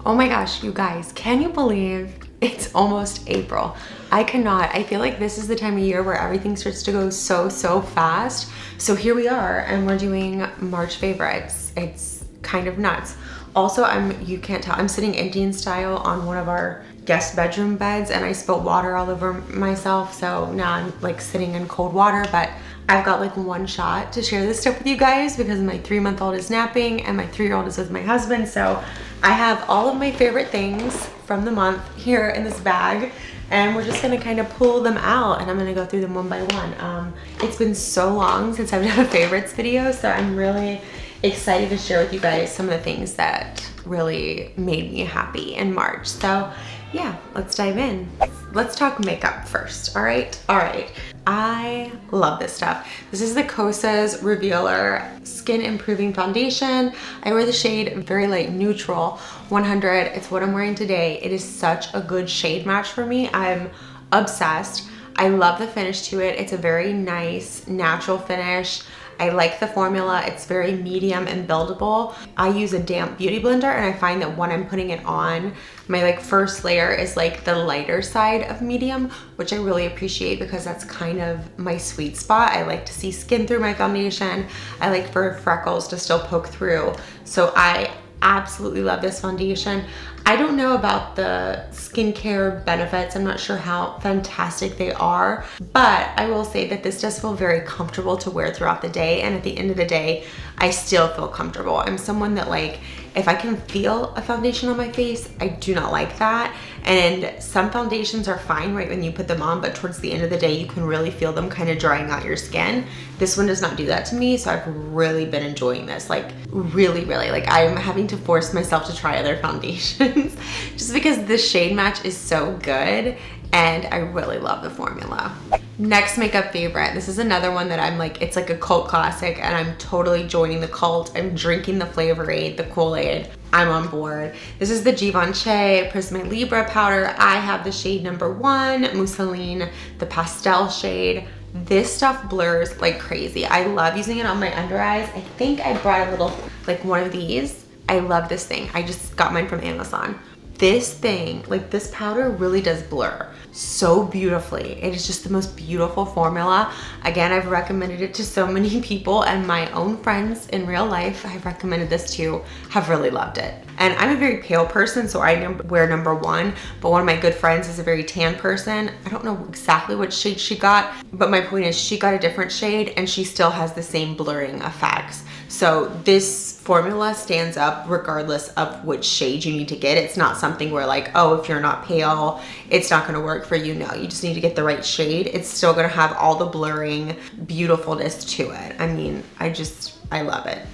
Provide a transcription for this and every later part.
Oh my gosh, you guys, can you believe it's almost April? I cannot. I feel like this is the time of year where everything starts to go so fast. So here we are and we're doing March favorites. It's kind of nuts. Also, you can't tell, I'm sitting Indian style on one of our guest bedroom beds and I spilled water all over myself. So now I'm like sitting in cold water, but I've got like one shot to share this stuff with you guys because my 3-month-old is napping and my 3-year-old is with my husband. So I have all of my favorite things from the month here in this bag and we're just gonna kind of pull them out and I'm gonna go through them one by one. It's been so long since I've done a favorites video, so I'm really excited to share with you guys some of the things that really made me happy in March. So yeah, let's dive in. Let's talk makeup first, all right? All right, I love this stuff. This is the Kosas Revealer Skin Improving Foundation. I wear the shade Very Light Neutral 100. It's what I'm wearing today. It is such a good shade match for me. I'm obsessed. I love the finish to it. It's a very nice, natural finish. I like the formula. It's very medium and buildable. I use a damp beauty blender and I find that when I'm putting it on, my like first layer is like the lighter side of medium, which I really appreciate because that's kind of my sweet spot. I like to see skin through my foundation. I like for freckles to still poke through. So I absolutely love this foundation. I don't know about the skincare benefits. I'm not sure how fantastic they are, but I will say that this does feel very comfortable to wear throughout the day. And at the end of the day, I still feel comfortable. I'm someone that like, if I can feel a foundation on my face, I do not like that. And some foundations are fine right when you put them on, but towards the end of the day, you can really feel them kind of drying out your skin. This one does not do that to me, so I've really been enjoying this, like really, like I'm having to force myself to try other foundations just because the shade match is so good and I really love the formula. Next makeup favorite. This is another one that I'm like, it's like a cult classic and I'm totally joining the cult. I'm drinking the Flavor Aid, the Kool-Aid. I'm on board. This is the Givenchy Prisme Libre powder. I have the shade number 1, Mousseline, the pastel shade. This stuff blurs like crazy. I love using it on my under eyes. I think I brought a little, like one of these. I love this thing. I just got mine from Amazon. This thing, like this powder really does blur so beautifully. It is just the most beautiful formula. Again, I've recommended it to so many people and my own friends in real life I've recommended this to have really loved it. And I'm a very pale person, so I wear number 1, but one of my good friends is a very tan person. I don't know exactly what shade she got, but my point is she got a different shade and she still has the same blurring effects. So this formula stands up regardless of which shade you need to get. It's not something where like, oh, if you're not pale, it's not gonna work for you. No, you just need to get the right shade. It's still gonna have all the blurring beautifulfulness to it. I mean, I love it.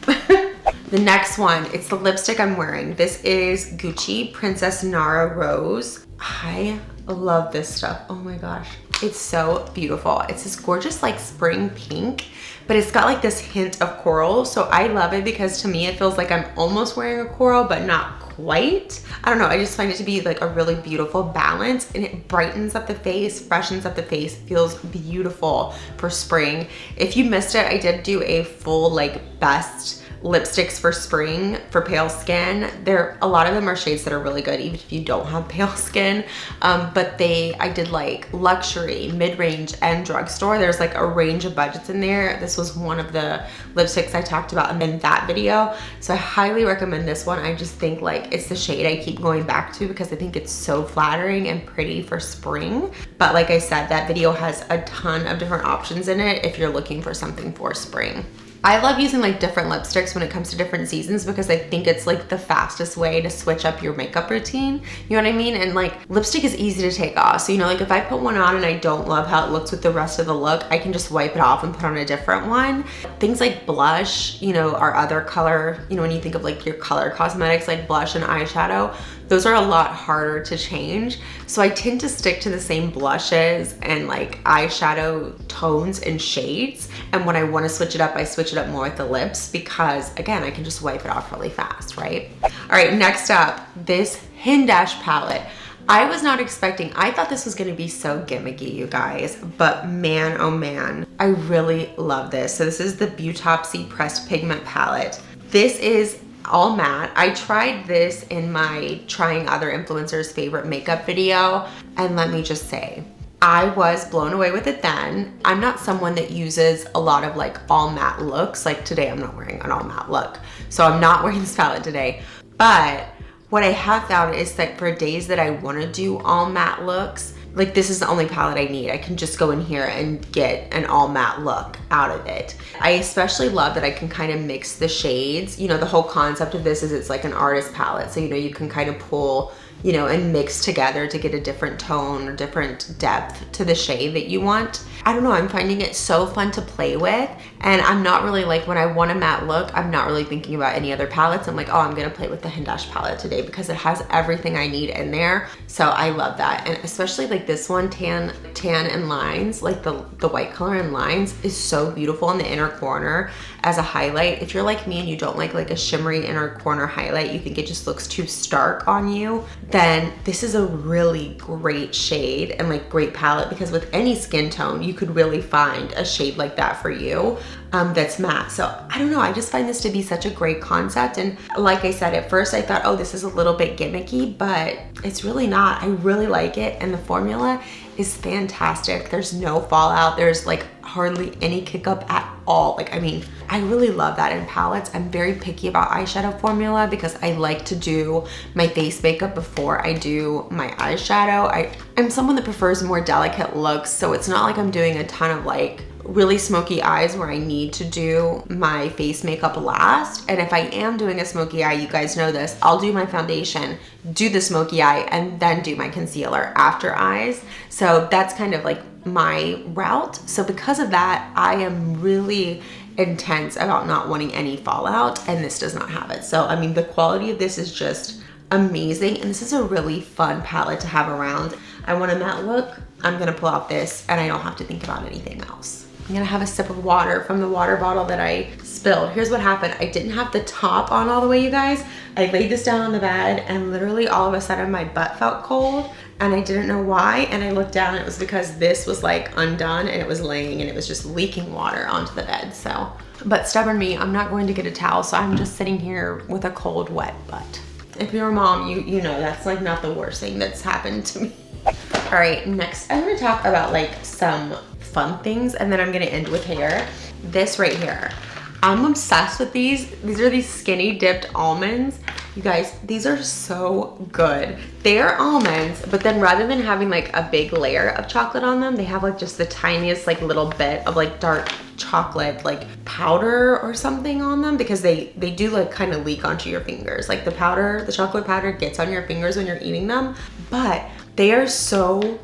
The next one, it's the lipstick I'm wearing. This is Gucci Princess Nara Rose. I love this stuff. Oh my gosh. It's so beautiful. It's this gorgeous like spring pink, but it's got like this hint of coral. So I love it because to me, it feels like I'm almost wearing a coral, but not quite. I don't know. I just find it to be like a really beautiful balance and it brightens up the face, freshens up the face, feels beautiful for spring. If you missed it, I did do a full like best lipsticks for spring for pale skin. A lot of them are shades that are really good even if you don't have pale skin, but I did like luxury, mid-range, and drugstore. There's like a range of budgets in there. This was one of the lipsticks I talked about in that video, so I highly recommend this one. I just think like it's the shade I keep going back to because I think it's so flattering and pretty for spring. But like I said, that video has a ton of different options in it if you're looking for something for spring. I love using like different lipsticks when it comes to different seasons because I think it's like the fastest way to switch up your makeup routine. You know what I mean? And like lipstick is easy to take off. So, you know, like if I put one on and I don't love how it looks with the rest of the look, I can just wipe it off and put on a different one. Things like blush, you know, our other color, you know, when you think of like your color cosmetics like blush and eyeshadow, those are a lot harder to change. So I tend to stick to the same blushes and like eyeshadow tones and shades. And when I want to switch it up, I switch it up more with the lips because again, I can just wipe it off really fast, right? All right, next up, this Hindash palette. I was not expecting, I thought this was gonna be so gimmicky, you guys, but man, oh man, I really love this. So this is the Beautopsy Pressed Pigment Palette. This is all matte. I tried this in my trying other influencers' favorite makeup video, and let me just say, I was blown away with it then. I'm not someone that uses a lot of like all matte looks. Like today I'm not wearing an all matte look, so I'm not wearing this palette today. But what I have found is that for days that I want to do all matte looks, like this is the only palette I need. I can just go in here and get an all matte look out of it. I especially love that I can kind of mix the shades. You know, the whole concept of this is it's like an artist palette. So, you know, you can kind of pull, you know, and mix together to get a different tone or different depth to the shade that you want. I don't know, I'm finding it so fun to play with. And I'm not really like, when I want a matte look, I'm not really thinking about any other palettes. I'm like, oh, I'm gonna play with the Hindash palette today because it has everything I need in there. So I love that. And especially like this one, tan and lines, like the white color and lines is so beautiful in the inner corner as a highlight. If you're like me and you don't like a shimmery inner corner highlight, you think it just looks too stark on you, then this is a really great shade and like great palette, because with any skin tone, you could really find a shade like that for you that's matte. So I don't know, I just find this to be such a great concept. And like I said, at first I thought, oh, this is a little bit gimmicky, but it's really not. I really like it, and the formula is fantastic. There's no fallout. There's like hardly any kick up at all. Like, I mean, I really love that in palettes. I'm very picky about eyeshadow formula because I like to do my face makeup before I do my eyeshadow. I'm someone that prefers more delicate looks, so it's not like I'm doing a ton of like really smoky eyes where I need to do my face makeup last. And if I am doing a smoky eye, you guys know this, I'll do my foundation, do the smoky eye, and then do my concealer after eyes. So that's kind of like my route. So because of that, I am really intense about not wanting any fallout, and this does not have it. So I mean, the quality of this is just amazing, and this is a really fun palette to have around. I want a matte look, I'm gonna pull out this, and I don't have to think about anything else. I'm gonna have a sip of water from the water bottle that I spilled. Here's what happened. I didn't have the top on all the way, you guys. I laid this down on the bed, and literally all of a sudden my butt felt cold, and I didn't know why. And I looked down, and it was because this was like undone, and it was laying, and it was just leaking water onto the bed. So, but stubborn me, I'm not going to get a towel, so I'm just sitting here with a cold, wet butt. If you're a mom, you know that's like not the worst thing that's happened to me. All right, next I'm gonna talk about like some fun things, and then I'm gonna end with hair. This right here, I'm obsessed with these. These are these skinny dipped almonds. You guys, these are so good. They are almonds, but then rather than having like a big layer of chocolate on them, they have like just the tiniest like little bit of like dark chocolate like powder or something on them, because they do like kind of leak onto your fingers. Like the powder, the chocolate powder gets on your fingers when you're eating them, but they are so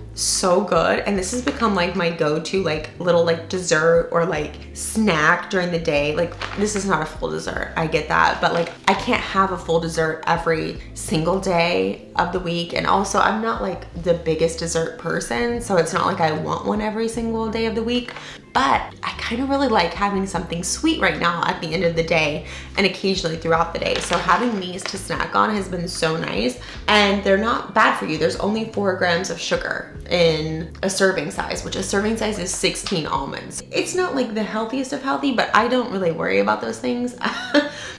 good. And this has become like my go-to like little like dessert or like snack during the day. Like this is not a full dessert, I get that, but like I can't have a full dessert every single day of the week. And also I'm not like the biggest dessert person, so it's not like I want one every single day of the week, but I kind of really like having something sweet right now at the end of the day and occasionally throughout the day. So having these to snack on has been so nice, and they're not bad for you. There's only 4 grams of sugar in a serving size, which a serving size is 16 almonds. It's not like the healthiest of healthy, but I don't really worry about those things.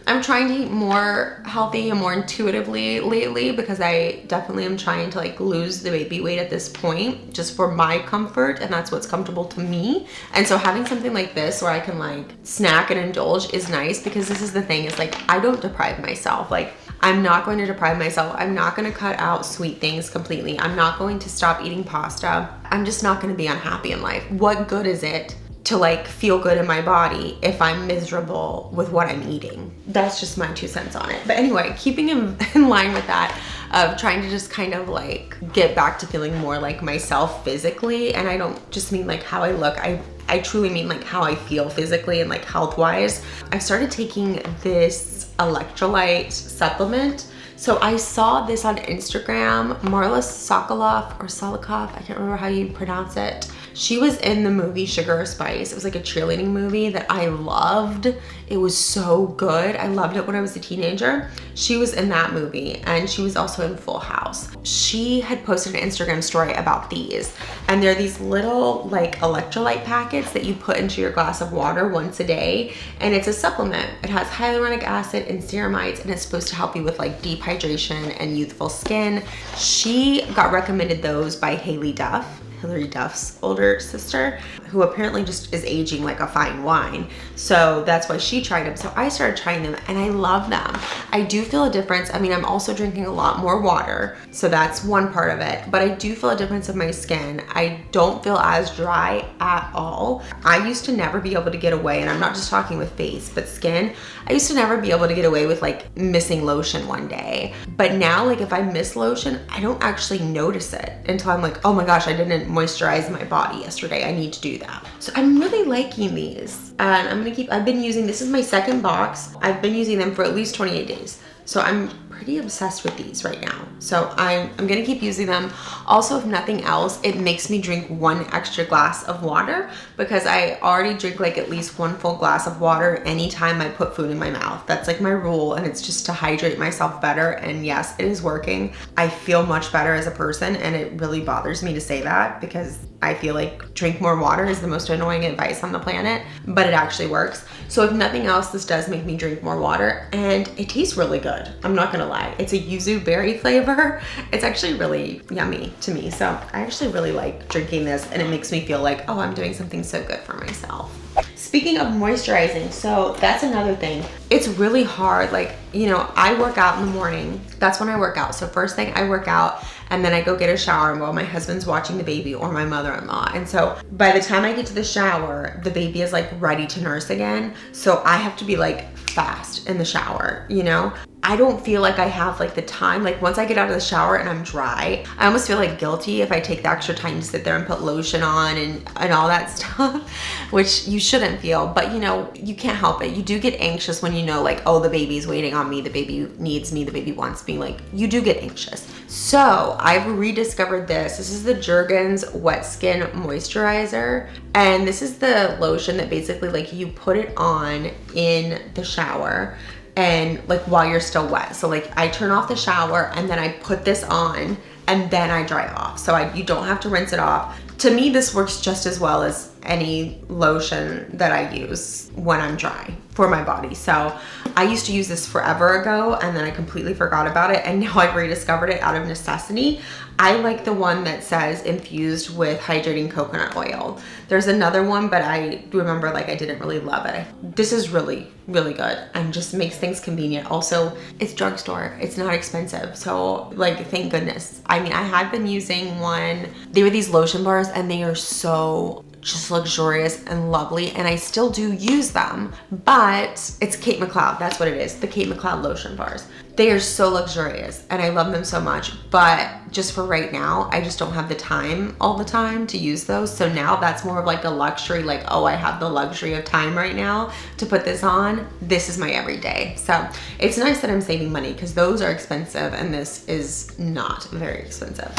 I'm trying to eat more healthy and more intuitively lately, because I definitely am trying to like lose the baby weight at this point, just for my comfort, and that's what's comfortable to me. And so having something like this where I can like snack and indulge is nice, because this is the thing, is like I don't deprive myself. Like I'm not going to deprive myself. I'm not going to cut out sweet things completely. I'm not going to stop eating pasta. I'm just not going to be unhappy in life. What good is it to like feel good in my body if I'm miserable with what I'm eating? That's just my 2 cents on it. But anyway, keeping in line with that, of trying to just kind of like get back to feeling more like myself physically. And I don't just mean like how I look. I truly mean like how I feel physically and like health wise. I started taking this electrolyte supplement. So I saw this on Instagram. Marla Sokoloff or Solikov, I can't remember how you pronounce it. She was in the movie Sugar or Spice. It was like a cheerleading movie that I loved. It was so good. I loved it when I was a teenager. She was in that movie, and she was also in Full House. She had posted an Instagram story about these, and they're these little like electrolyte packets that you put into your glass of water once a day, and it's a supplement. It has hyaluronic acid and ceramides, and it's supposed to help you with like deep hydration and youthful skin. She got recommended those by Hilary Duff's older sister, who apparently just is aging like a fine wine. So that's why she tried them. So I started trying them, and I love them. I do feel a difference. I mean, I'm also drinking a lot more water, so that's one part of it, but I do feel a difference in my skin. I don't feel as dry at all. I used to never be able to get away, and I'm not just talking with face, but skin. I used to never be able to get away with like missing lotion one day. But now, like if I miss lotion, I don't actually notice it until I'm like, oh my gosh, I didn't moisturize my body yesterday. I need to do that. So I'm really liking these, and I've been using, this is my second box. I've been using them for at least 28 days. So I'm pretty obsessed with these right now. So I'm gonna keep using them. Also, if nothing else, it makes me drink one extra glass of water, because I already drink like at least one full glass of water anytime I put food in my mouth. That's like my rule, and it's just to hydrate myself better. And yes, it is working. I feel much better as a person, and it really bothers me to say that, because I feel like drink more water is the most annoying advice on the planet, but it actually works. So if nothing else, this does make me drink more water, and it tastes really good. I'm not gonna lie. It's a yuzu berry flavor. It's actually really yummy to me. So I actually really like drinking this, and it makes me feel like, oh, I'm doing something so good for myself. Speaking of moisturizing, so that's another thing. It's really hard. Like, you know, I work out in the morning. That's when I work out. So first thing, I work out, and then I go get a shower while my husband's watching the baby, or my mother-in-law. And so by the time I get to the shower, the baby is like ready to nurse again. So I have to be like fast in the shower, you know? I don't feel like I have like the time. Like once I get out of the shower and I'm dry, I almost feel like guilty if I take the extra time to sit there and put lotion on and all that stuff, which you shouldn't feel, but you know, you can't help it. You do get anxious when you know like, oh, the baby's waiting on me, the baby needs me, the baby wants me. Like you do get anxious. So I've rediscovered this. This is the Jergens Wet Skin Moisturizer. And this is the lotion that basically like you put it on in the shower, and like while you're still wet. So like I turn off the shower, and then I put this on, and then I dry off. So you don't have to rinse it off. To me, this works just as well as any lotion that I use when I'm dry for my body. So I used to use this forever ago, and then I completely forgot about it, and now I've rediscovered it out of necessity. I like the one that says infused with hydrating coconut oil. There's another one, but I remember like I didn't really love it. This is really, really good and just makes things convenient. Also, it's drugstore. It's not expensive. So like, thank goodness. I mean, I had been using one. They were these lotion bars, and they are so just luxurious and lovely, and I still do use them, but it's Kate McLeod. That's what it is, the Kate McLeod lotion bars. They are so luxurious, and I love them so much, but just for right now, I just don't have the time all the time to use those. So now that's more of like a luxury, like, oh, I have the luxury of time right now to put this on. This is my everyday. So it's nice that I'm saving money, because those are expensive, and this is not very expensive.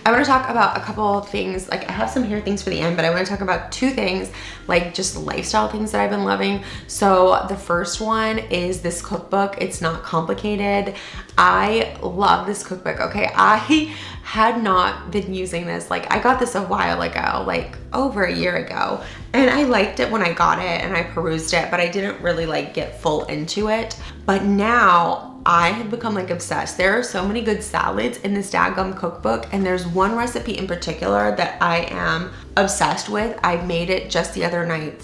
I want to talk about a couple of things. Like I have some hair things for the end, but I want to talk about two things, like just lifestyle things that I've been loving. So the first one is this cookbook. It's not complicated. I love this cookbook. Okay, I had not been using this. Like I got this a while ago, like over a year ago, and I liked it when I got it and I perused it, but I didn't really like get full into it. But now I have become like obsessed. There are so many good salads in this daggum cookbook, and there's one recipe in particular that I am obsessed with. I made it just the other night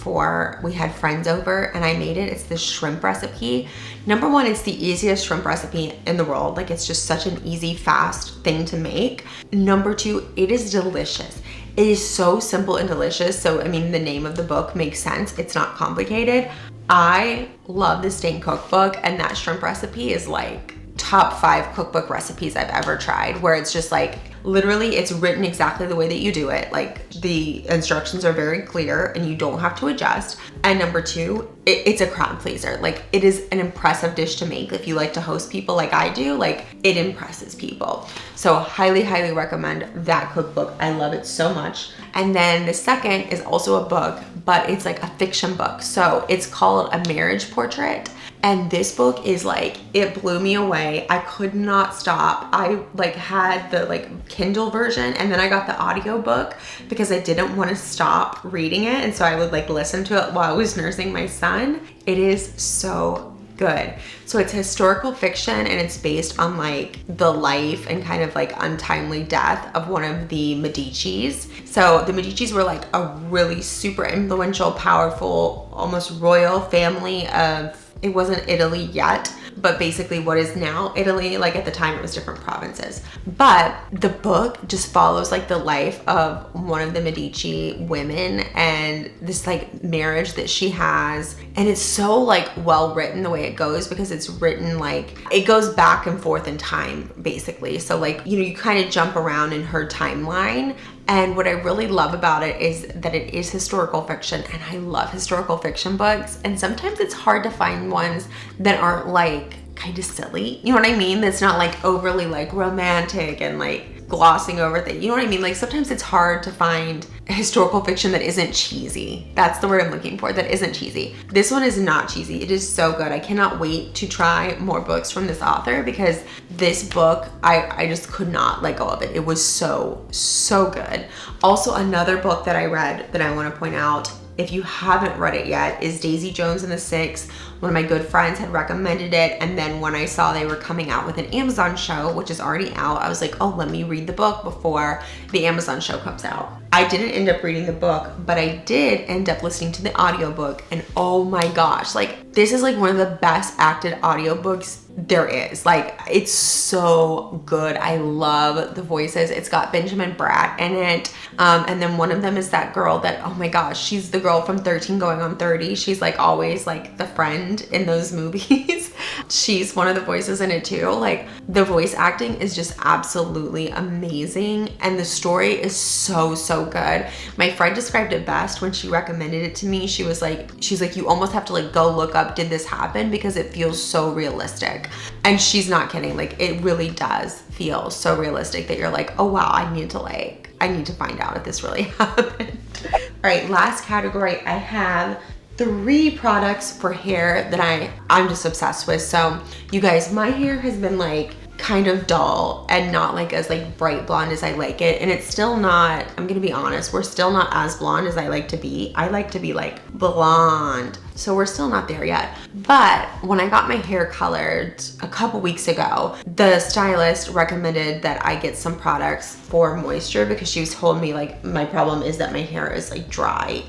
we had friends over, and I made it. It's the shrimp recipe. Number one, it's the easiest shrimp recipe in the world. Like it's just such an easy, fast thing to make. Number two, it is delicious. It is so simple and delicious. So, I mean, the name of the book makes sense. It's not complicated. I love this dang cookbook, and that shrimp recipe is like top 5 cookbook recipes I've ever tried, where it's just like, literally it's written exactly the way that you do it. Like the instructions are very clear and you don't have to adjust. And number 2, it's a crowd pleaser. Like it is an impressive dish to make. If you like to host people like I do, like it impresses people. So highly, highly recommend that cookbook. I love it so much. And then the second is also a book, but it's like a fiction book. So it's called A Marriage Portrait. And this book is like, it blew me away. I could not stop. I like had the like Kindle version, and then I got the audio book because I didn't want to stop reading it. And so I would like listen to it while I was nursing my son. It is so good. So it's historical fiction, and it's based on like the life and kind of like untimely death of one of the Medicis. So the Medicis were like a really super influential, powerful, almost royal family of, it wasn't Italy yet, but basically what is now Italy. Like at the time it was different provinces. But the book just follows like the life of one of the Medici women and this like marriage that she has. And it's so like well written the way it goes, because it's written like, it goes back and forth in time basically. So like, you know, you kind of jump around in her timeline. And what I really love about it is that it is historical fiction, and I love historical fiction books. And sometimes it's hard to find ones that aren't like kind of silly. You know what I mean? That's not like overly like romantic and like glossing over things. You know what I mean? Like sometimes it's hard to find historical fiction that isn't cheesy. That's the word I'm looking for, that isn't cheesy. This one is not cheesy. It is so good. I cannot wait to try more books from this author, because this book, I just could not let go of it. It was so, so good. Also, another book that I read that I want to point out, if you haven't read it yet, is Daisy Jones and the Six. One of my good friends had recommended it, and then when I saw they were coming out with an Amazon show, which is already out, I was like, oh, let me read the book before the Amazon show comes out. I didn't end up reading the book, but I did end up listening to the audiobook, and oh my gosh, like this is like one of the best acted audiobooks there is. Like it's so good. I love the voices. It's got Benjamin Bratt in it. And then one of them is that girl that, oh my gosh, she's the girl from 13 Going on 30. She's like always like the friend in those movies. She's one of the voices in it too. Like the voice acting is just absolutely amazing. And the story is so, so good. My friend described it best when she recommended it to me. She's like, you almost have to like go look up, did this happen? Because it feels so realistic. And she's not kidding. Like it really does feel so realistic that you're like, oh wow, I need to find out if this really happened. All right, last category, I have 3 products for hair that I'm just obsessed with. So you guys, my hair has been like kind of dull and not like as like bright blonde as I like it. And it's still not, I'm gonna be honest, we're still not as blonde as I like to be. I like to be like blonde. So we're still not there yet. But when I got my hair colored a couple weeks ago, the stylist recommended that I get some products for moisture, because she was told me like my problem is that my hair is like dry.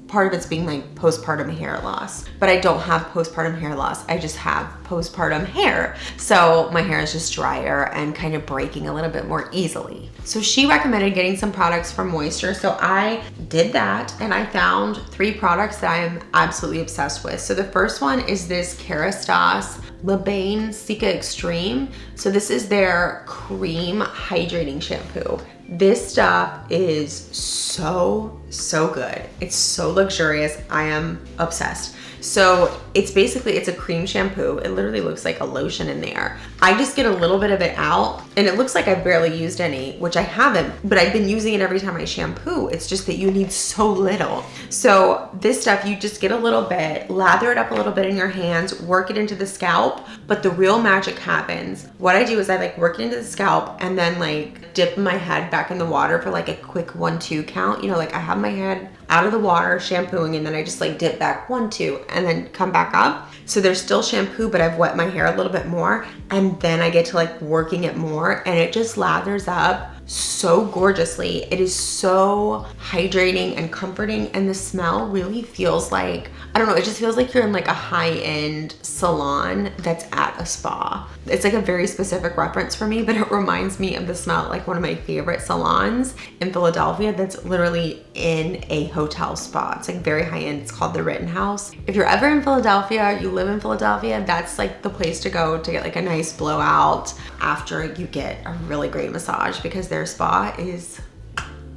Part of it's being like postpartum hair loss, but I don't have postpartum hair loss. I just have postpartum hair. So my hair is just drier and kind of breaking a little bit more easily. So she recommended getting some products for moisture. So I did that, and I found 3 products that I am absolutely obsessed with. So the first one is this Kerastase Lebane Cica Extreme. So this is their cream hydrating shampoo. This stuff is so, so good. It's so luxurious. I am obsessed. So it's a cream shampoo. It literally looks like a lotion in there. I just get a little bit of it out, and it looks like I've barely used any, which I haven't, but I've been using it every time I shampoo. It's just that you need so little. So this stuff, you just get a little bit, lather it up a little bit in your hands, work it into the scalp, but the real magic happens. What I do is I like work it into the scalp and then like dip my head back in the water for like a quick 1-2 count. You know, like I have my head out of the water shampooing, and then I just like dip back 1-2 and then come back up. So there's still shampoo, but I've wet my hair a little bit more, and then I get to like working it more, and it just lathers up so gorgeously. It is so hydrating and comforting, and the smell really feels like I don't know, it just feels like you're in like a high-end salon that's at a spa. It's like a very specific reference for me, but it reminds me of the smell at like one of my favorite salons in Philadelphia that's literally in a hotel spa. It's like very high-end. It's called the Rittenhouse. If you're ever in Philadelphia, you live in Philadelphia, that's like the place to go to get like a nice blowout after you get a really great massage, because their spa is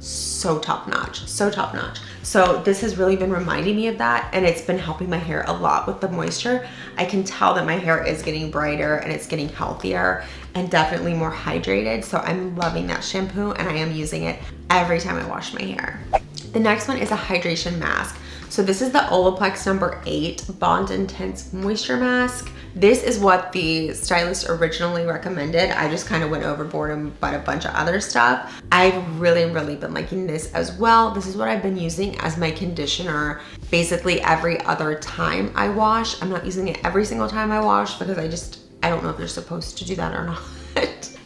so top notch, so top notch. So this has really been reminding me of that, and it's been helping my hair a lot with the moisture. I can tell that my hair is getting brighter and it's getting healthier and definitely more hydrated. So I'm loving that shampoo, and I am using it every time I wash my hair. The next one is a hydration mask. So this is the Olaplex number 8 Bond Intense Moisture Mask. This is what the stylist originally recommended. I just kind of went overboard and bought a bunch of other stuff. I've really been liking this as well. This is what I've been using as my conditioner basically every other time I wash. I'm not using it every single time I wash because I don't know if you're supposed to do that or not.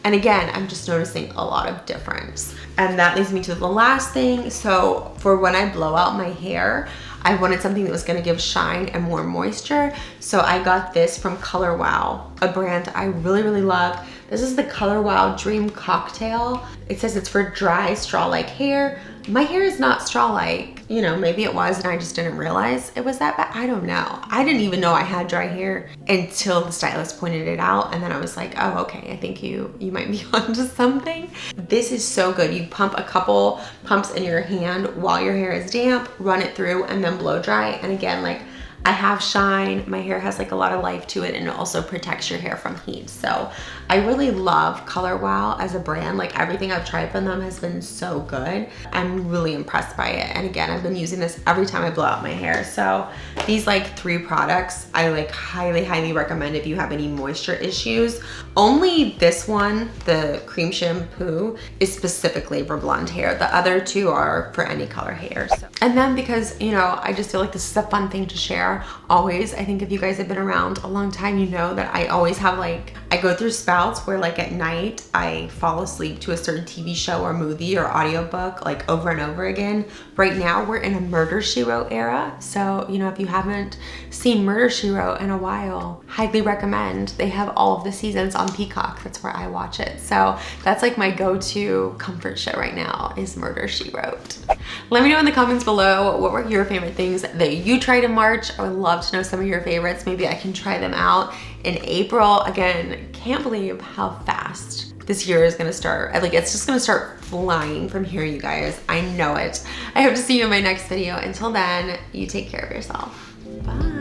And again, I'm just noticing a lot of difference. And that leads me to the last thing. So for when I blow out my hair, I wanted something that was gonna give shine and more moisture. So I got this from Color Wow, a brand I really love. This is the Color Wow Dream Cocktail. It says it's for dry, straw-like hair. My hair is not straw-like. You know, maybe it was and I just didn't realize it was that bad. I don't know. I didn't even know I had dry hair until the stylist pointed it out. And then I was like, oh, okay, I think you might be onto something. This is so good. You pump a couple pumps in your hand while your hair is damp, run it through, and then blow dry. And again, like, I have shine, my hair has like a lot of life to it, and it also protects your hair from heat. So I really love Color Wow as a brand. Like, everything I've tried from them has been so good. I'm really impressed by it. And again, I've been using this every time I blow out my hair. So these like 3 products, I like highly recommend if you have any moisture issues. Only this one, the cream shampoo, is specifically for blonde hair. The other 2 are for any color hair. So. And then because, you know, I just feel like this is a fun thing to share always. I think if you guys have been around a long time, you know that I always have like, I go through spouts where like at night I fall asleep to a certain TV show or movie or audiobook like over and over again. Right now we're in a Murder, She Wrote era. So, you know, if you haven't seen Murder, She Wrote in a while, highly recommend. They have all of the seasons on Peacock. That's where I watch it. So that's like my go-to comfort show right now is Murder, She Wrote. Let me know in the comments below, what were your favorite things that you tried in March? I would love to know some of your favorites. Maybe I can try them out in April. Again, can't believe how fast this year is gonna start. Like, it's just gonna start flying from here, you guys. I know it. I hope to see you in my next video. Until then, you take care of yourself. Bye.